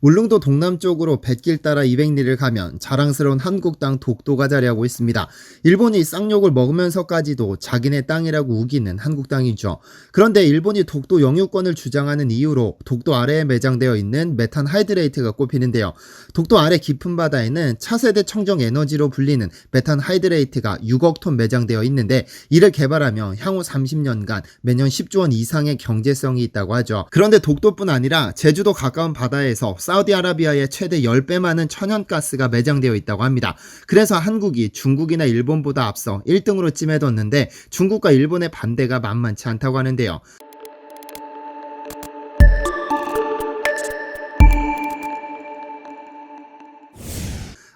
울릉도 동남쪽으로 뱃길 따라 200리를 가면 자랑스러운 한국 땅 독도가 자리하고 있습니다. 일본이 쌍욕을 먹으면서까지도 자기네 땅이라고 우기는 한국 땅이죠. 그런데 일본이 독도 영유권을 주장하는 이유로 독도 아래에 매장되어 있는 메탄 하이드레이트가 꼽히는데요. 독도 아래 깊은 바다에는 차세대 청정 에너지로 불리는 메탄 하이드레이트가 6억 톤 매장되어 있는데, 이를 개발하면 향후 30년간 매년 10조 원 이상의 경제성이 있다고 하죠. 그런데 독도뿐 아니라 제주도 가까운 바다에서 사우디아라비아의 최대 10배 많은 천연가스가 매장되어 있다고 합니다. 그래서 한국이 중국이나 일본보다 앞서 1등으로 찜해뒀는데, 중국과 일본의 반대가 만만치 않다고 하는데요.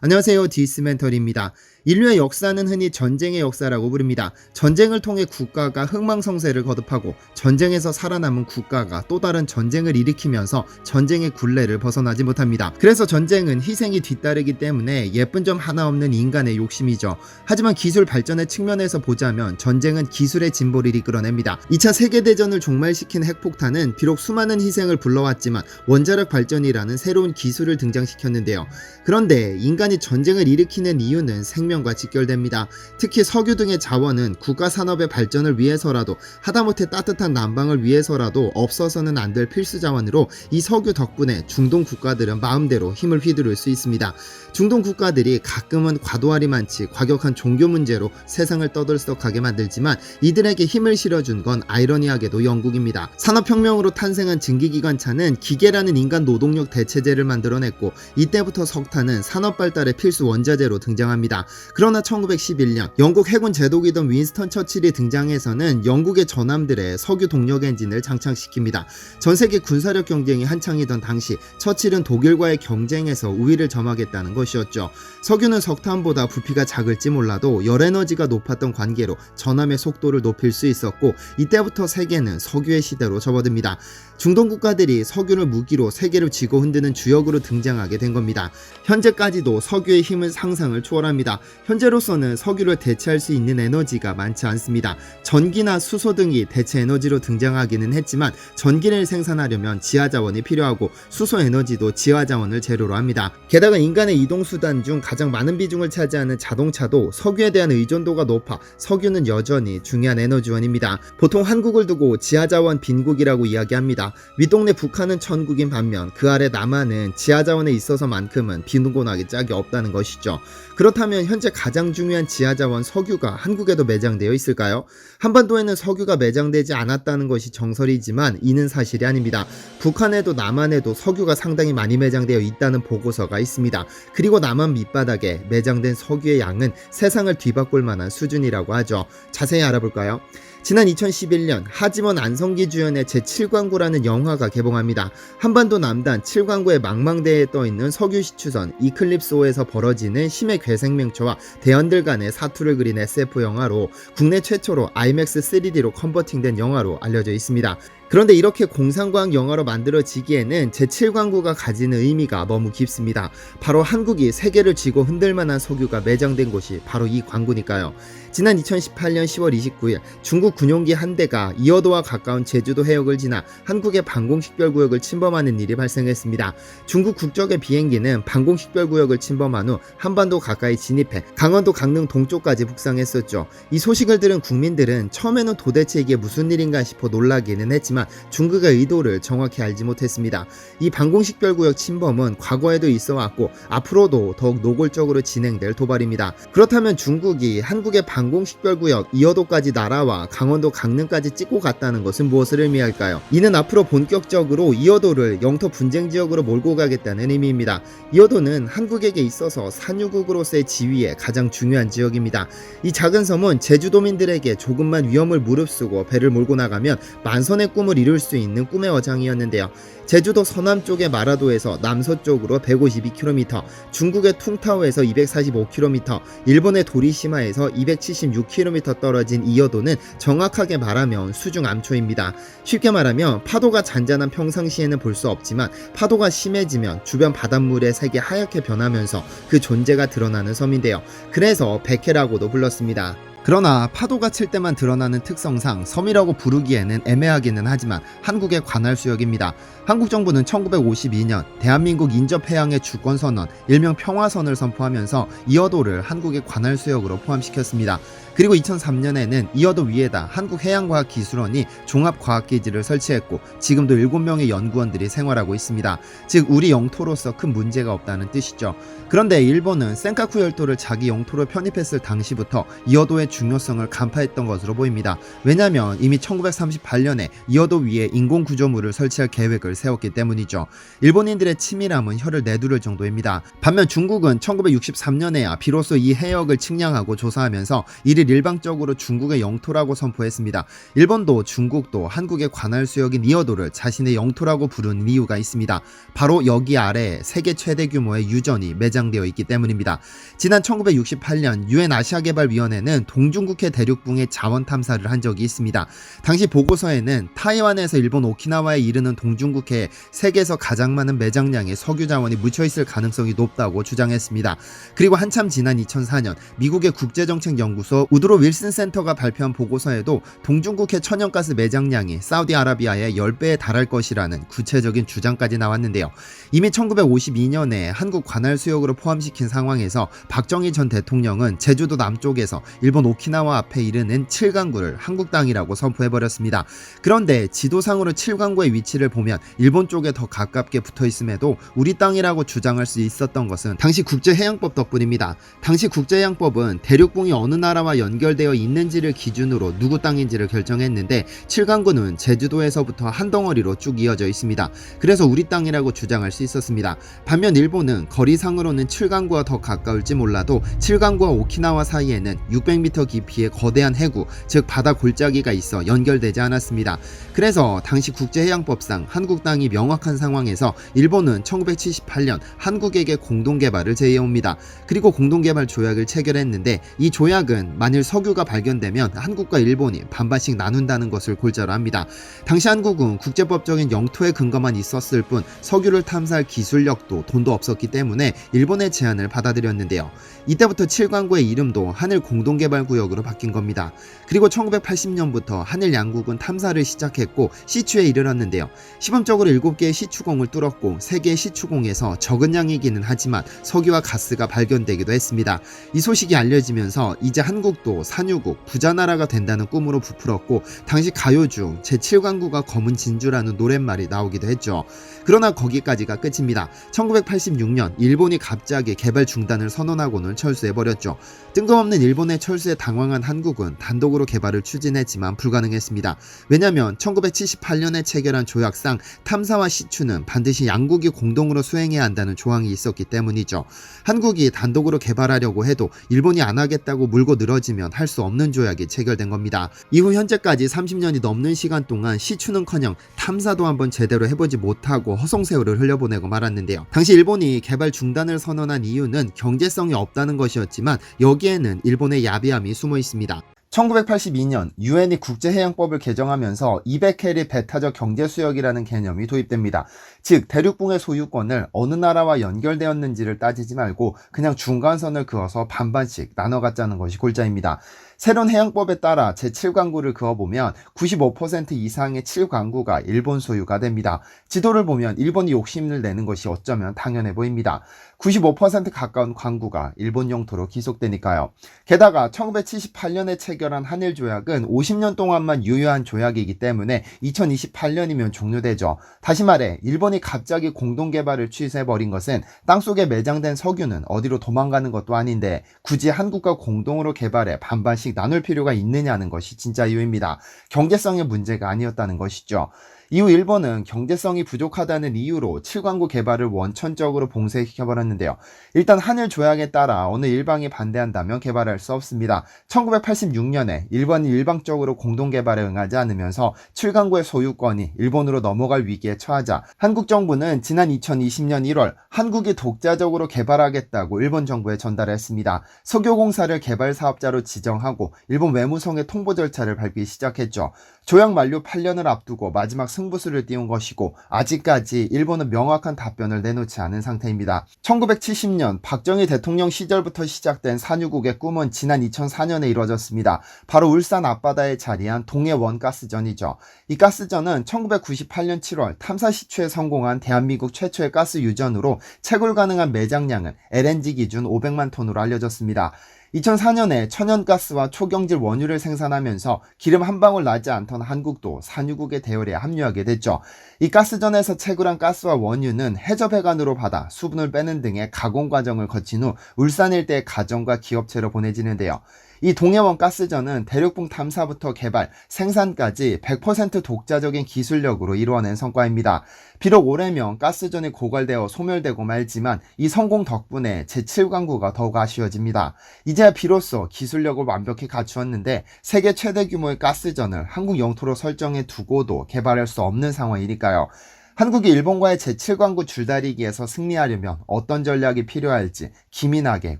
안녕하세요, 디스멘터리입니다. 인류의 역사는 흔히 전쟁의 역사라고 부릅니다. 전쟁을 통해 국가가 흥망성쇠를 거듭하고, 전쟁에서 살아남은 국가가 또 다른 전쟁을 일으키면서 전쟁의 굴레를 벗어나지 못합니다. 그래서 전쟁은 희생이 뒤따르기 때문에 예쁜 점 하나 없는 인간의 욕심이죠. 하지만 기술 발전의 측면에서 보자면 전쟁은 기술의 진보를 이끌어냅니다. 2차 세계대전을 종말시킨 핵폭탄은 비록 수많은 희생을 불러왔지만 원자력 발전이라는 새로운 기술을 등장시켰는데요. 그런데 인간이 전쟁을 일으키는 이유는 생명과 직결됩니다. 특히 석유 등의 자원은 국가 산업의 발전을 위해서라도, 하다못해 따뜻한 난방을 위해서라도 없어서는 안 될 필수 자원으로, 이 석유 덕분에 중동 국가들은 마음대로 힘을 휘두를 수 있습니다. 중동 국가들이 가끔은 과도하리 많지 과격한 종교 문제로 세상을 떠들썩하게 만들지만, 이들에게 힘을 실어준 건 아이러니하게도 영국입니다. 산업혁명으로 탄생한 증기기관차는 기계라는 인간 노동력 대체제를 만들어냈고, 이때부터 석탄은 산업 발달의 필수 원자재로 등장합니다. 그러나 1911년 영국 해군 제독이던 윈스턴 처칠이 등장해서는 영국의 전함들에 석유 동력 엔진을 장착시킵니다. 전세계 군사력 경쟁이 한창이던 당시, 처칠은 독일과의 경쟁에서 우위를 점하겠다는 것이었죠. 석유는 석탄보다 부피가 작을지 몰라도 열에너지가 높았던 관계로 전함의 속도를 높일 수 있었고, 이때부터 세계는 석유의 시대로 접어듭니다. 중동 국가들이 석유를 무기로 세계를 쥐고 흔드는 주역으로 등장하게 된 겁니다. 현재까지도 석유의 힘은 상상을 초월합니다. 현재로서는 석유를 대체할 수 있는 에너지가 많지 않습니다. 전기나 수소 등이 대체 에너지로 등장하기는 했지만, 전기를 생산하려면 지하자원이 필요하고, 수소 에너지도 지하자원을 재료로 합니다. 게다가 인간의 이동수단 중 가장 많은 비중을 차지하는 자동차도 석유에 대한 의존도가 높아 석유는 여전히 중요한 에너지원입니다. 보통 한국을 두고 지하자원 빈국이라고 이야기합니다. 윗동네 북한은 천국인 반면 그 아래 남한은 지하자원에 있어서만큼은 빈곤하게 짝이 없다는 것이죠. 그렇다면 현재 가장 중요한 지하자원 석유가 한국에도 매장되어 있을까요? 한반도에는 석유가 매장되지 않았다는 것이 정설이지만 이는 사실이 아닙니다. 북한에도 남한에도 석유가 상당히 많이 매장되어 있다는 보고서가 있습니다. 그리고 남한 밑바닥에 매장된 석유의 양은 세상을 뒤바꿀 만한 수준이라고 하죠. 자세히 알아볼까요? 지난 2011년 하지먼 안성기 주연의 제7광구라는 영화가 개봉합니다. 한반도 남단 7광구의 망망대해에 떠있는 석유 시추선 이클립스호에서 벌어지는 심해 괴생명초와 대원들 간의 사투를 그린 SF 영화로, 국내 최초로 IMAX 3D로 컨버팅된 영화로 알려져 있습니다. 그런데 이렇게 공상과학 영화로 만들어지기에는 제7광구가 가지는 의미가 너무 깊습니다. 바로 한국이 세계를 쥐고 흔들만한 석유가 매장된 곳이 바로 이 광구니까요. 지난 2018년 10월 29일 중국 군용기 한 대가 이어도와 가까운 제주도 해역을 지나 한국의 방공식별구역을 침범하는 일이 발생했습니다. 중국 국적의 비행기는 방공식별구역을 침범한 후 한반도 가까이 진입해 강원도 강릉 동쪽까지 북상했었죠. 이 소식을 들은 국민들은 처음에는 도대체 이게 무슨 일인가 싶어 놀라기는 했지만, 중국의 의도를 정확히 알지 못했습니다. 이 방공식별구역 침범은 과거에도 있어 왔고 앞으로도 더욱 노골적으로 진행될 도발입니다. 그렇다면 중국이 한국의 방공식별구역 이어도까지 날아와 강원도 강릉까지 찍고 갔다는 것은 무엇을 의미할까요? 이는 앞으로 본격적으로 이어도를 영토 분쟁 지역으로 몰고 가겠다는 의미입니다. 이어도는 한국에게 있어서 산유국으로서의 지위에 가장 중요한 지역입니다. 이 작은 섬은 제주도민들에게 조금만 위험을 무릅쓰고 배를 몰고 나가면 만선의 꿈을 이룰 수 있는 꿈의 어장이었는데요. 제주도 서남쪽의 마라도에서 남서쪽으로 152km, 중국의 퉁타오에서 245km, 일본의 도리시마에서 276km 떨어진 이어도는 정확하게 말하면 수중 암초입니다. 쉽게 말하면 파도가 잔잔한 평상시에는 볼 수 없지만, 파도가 심해지면 주변 바닷물의 색이 하얗게 변하면서 그 존재가 드러나는 섬인데요. 그래서 백해라고도 불렀습니다. 그러나 파도가 칠 때만 드러나는 특성상 섬이라고 부르기에는 애매하기는 하지만 한국의 관할 수역입니다. 한국 정부는 1952년 대한민국 인접해양의 주권선언, 일명 평화선을 선포하면서 이어도를 한국의 관할 수역으로 포함시켰습니다. 그리고 2003년에는 이어도 위에다 한국해양과학기술원이 종합과학기지를 설치했고 지금도 7명의 연구원들이 생활하고 있습니다. 즉 우리 영토로서 큰 문제가 없다는 뜻이죠. 그런데 일본은 센카쿠 열도를 자기 영토로 편입했을 당시부터 이어도의 중요성을 간파했던 것으로 보입니다. 왜냐하면 이미 1938년에 이어도 위에 인공구조물을 설치할 계획을 세웠기 때문이죠. 일본인들의 치밀함은 혀를 내두를 정도입니다. 반면 중국은 1963년에야 비로소 이 해역을 측량하고 조사하면서 이를 일방적으로 중국의 영토라고 선포했습니다. 일본도 중국도 한국의 관할 수역인 이어도를 자신의 영토라고 부르는 이유가 있습니다. 바로 여기 아래에 세계 최대 규모의 유전이 매장되어 있기 때문입니다. 지난 1968년 유엔 아시아개발위원회는 동중국해 대륙붕의 자원 탐사를 한 적이 있습니다. 당시 보고서에는 타이완에서 일본 오키나와에 이르는 동중국해에 세계에서 가장 많은 매장량의 석유 자원이 묻혀있을 가능성이 높다고 주장했습니다. 그리고 한참 지난 2004년 미국의 국제정책연구소 우드로 윌슨 센터가 발표한 보고서에도 동중국해 천연가스 매장량이 사우디아라비아의 10배에 달할 것이라는 구체적인 주장까지 나왔는데요. 이미 1952년에 한국 관할 수역으로 포함시킨 상황에서 박정희 전 대통령은 제주도 남쪽에서 일본 오키나와 앞에 이르는 칠강구를 한국 땅이라고 선포해버렸습니다. 그런데 지도상으로 칠강구의 위치를 보면 일본 쪽에 더 가깝게 붙어있음에도 우리 땅이라고 주장할 수 있었던 것은 당시 국제해양법 덕분입니다. 당시 국제해양법은 대륙붕이 어느 나라와 연결되어 있는지를 기준으로 누구 땅인지를 결정했는데 칠강구는 제주도에서부터 한 덩어리로 쭉 이어져 있습니다. 그래서 우리 땅이라고 주장할 수 있었습니다. 반면 일본은 거리상으로는 칠강구와 더 가까울지 몰라도 칠강구와 오키나와 사이에는 600m 깊이의 거대한 해구, 즉 바다 골짜기가 있어 연결되지 않았습니다. 그래서 당시 국제해양법상 한국 땅이 명확한 상황에서 일본은 1978년 한국에게 공동개발을 제의해옵니다. 그리고 공동개발 조약을 체결했는데 이 조약은 만일 석유가 발견되면 한국과 일본이 반반씩 나눈다는 것을 골자로 합니다. 당시 한국은 국제법적인 영토의 근거만 있었을 뿐 석유를 탐사할 기술력도 돈도 없었기 때문에 일본의 제안을 받아들였는데요. 이때부터 칠강구의 이름도 한일 공동개발구역으로 바뀐 겁니다. 그리고 1980년부터 한일 양국은 탐사를 시작했고 시추에 이르렀는데요. 시범적으로 7개의 시추공을 뚫었고 3개의 시추공에서 적은 양이기는 하지만 석유와 가스가 발견되기도 했습니다. 이 소식이 알려지면서 이제 한국도 산유국, 부자나라가 된다는 꿈으로 부풀었고 당시 가요 중 제7강구가 검은 진주라는 노랫말이 나오기도 했죠. 그러나 거기까지가 끝입니다. 1986년 일본이 갑자기 개발 중단을 선언하고는 철수해버렸죠. 뜬금없는 일본의 철수에 당황한 한국은 단독으로 개발을 추진했지만 불가능했습니다. 왜냐하면 1978년에 체결한 조약상 탐사와 시추는 반드시 양국이 공동으로 수행해야 한다는 조항이 있었기 때문이죠. 한국이 단독으로 개발하려고 해도 일본이 안 하겠다고 물고 늘어지면 할 수 없는 조약이 체결된 겁니다. 이후 현재까지 30년이 넘는 시간 동안 시추는커녕 탐사도 한번 제대로 해보지 못하고 허송세월을 흘려보내고 말았는데요. 당시 일본이 개발 중단을 선언한 이유는 경제성이 없다는 것이었지만 여기에는 일본의 야비함이 숨어 있습니다. 1982년 유엔이 국제해양법을 개정하면서 200캐리 배타적 경제수역이라는 개념이 도입됩니다. 즉 대륙붕의 소유권을 어느 나라와 연결되었는지를 따지지 말고 그냥 중간선을 그어서 반반씩 나눠 갖자는 것이 골자입니다. 새로운 해양법에 따라 제7강구를 그어보면 95% 이상의 7강구가 일본 소유가 됩니다. 지도를 보면 일본이 욕심을 내는 것이 어쩌면 당연해 보입니다. 95% 가까운 강구가 일본 영토로 기속되니까요. 게다가 1978년에 체결한 한일조약은 50년 동안만 유효한 조약이기 때문에 2028년이면 종료되죠. 다시 말해 일본이 갑자기 공동개발을 취소해버린 것은 땅속에 매장된 석유는 어디로 도망가는 것도 아닌데 굳이 한국과 공동으로 개발해 반반씩 나눌 필요가 있느냐는 것이 진짜 이유입니다. 경제성의 문제가 아니었다는 것이죠. 이후 일본은 경제성이 부족하다는 이유로 7강구 개발을 원천적으로 봉쇄시켜버렸는데요. 일단 한일 조약에 따라 어느 일방이 반대한다면 개발할 수 없습니다. 1986년에 일본이 일방적으로 공동개발에 응하지 않으면서 7강구의 소유권이 일본으로 넘어갈 위기에 처하자 한국 정부는 지난 2020년 1월 한국이 독자적으로 개발하겠다고 일본 정부에 전달했습니다. 석유공사를 개발 사업자로 지정하고 일본 외무성의 통보 절차를 밟기 시작했죠. 조약 만료 8년을 앞두고 마지막 승부수를 띄운 것이고 아직까지 일본은 명확한 답변을 내놓지 않은 상태입니다. 1970년 박정희 대통령 시절부터 시작된 산유국의 꿈은 지난 2004년에 이루어졌습니다. 바로 울산 앞바다에 자리한 동해원가스전이죠. 이 가스전은 1998년 7월 탐사 시추에 성공한 대한민국 최초의 가스 유전으로 채굴 가능한 매장량은 LNG 기준 500만 톤으로 알려졌습니다. 2004년에 천연가스와 초경질 원유를 생산하면서 기름 한 방울 나지 않던 한국도 산유국의 대열에 합류하게 됐죠. 이 가스전에서 채굴한 가스와 원유는 해저배관으로 받아 수분을 빼는 등의 가공 과정을 거친 후 울산 일대의 가정과 기업체로 보내지는데요. 이 동해원 가스전은 대륙붕 탐사부터 개발, 생산까지 100% 독자적인 기술력으로 이루어낸 성과입니다. 비록 올해면 가스전이 고갈되어 소멸되고 말지만 이 성공 덕분에 제7광구가 더욱 아쉬워집니다. 이제야 비로소 기술력을 완벽히 갖추었는데 세계 최대 규모의 가스전을 한국 영토로 설정해 두고도 개발할 수 없는 상황이니까요. 한국이 일본과의 제7광구 줄다리기에서 승리하려면 어떤 전략이 필요할지 기민하게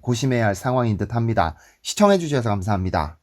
고심해야 할 상황인 듯 합니다. 시청해주셔서 감사합니다.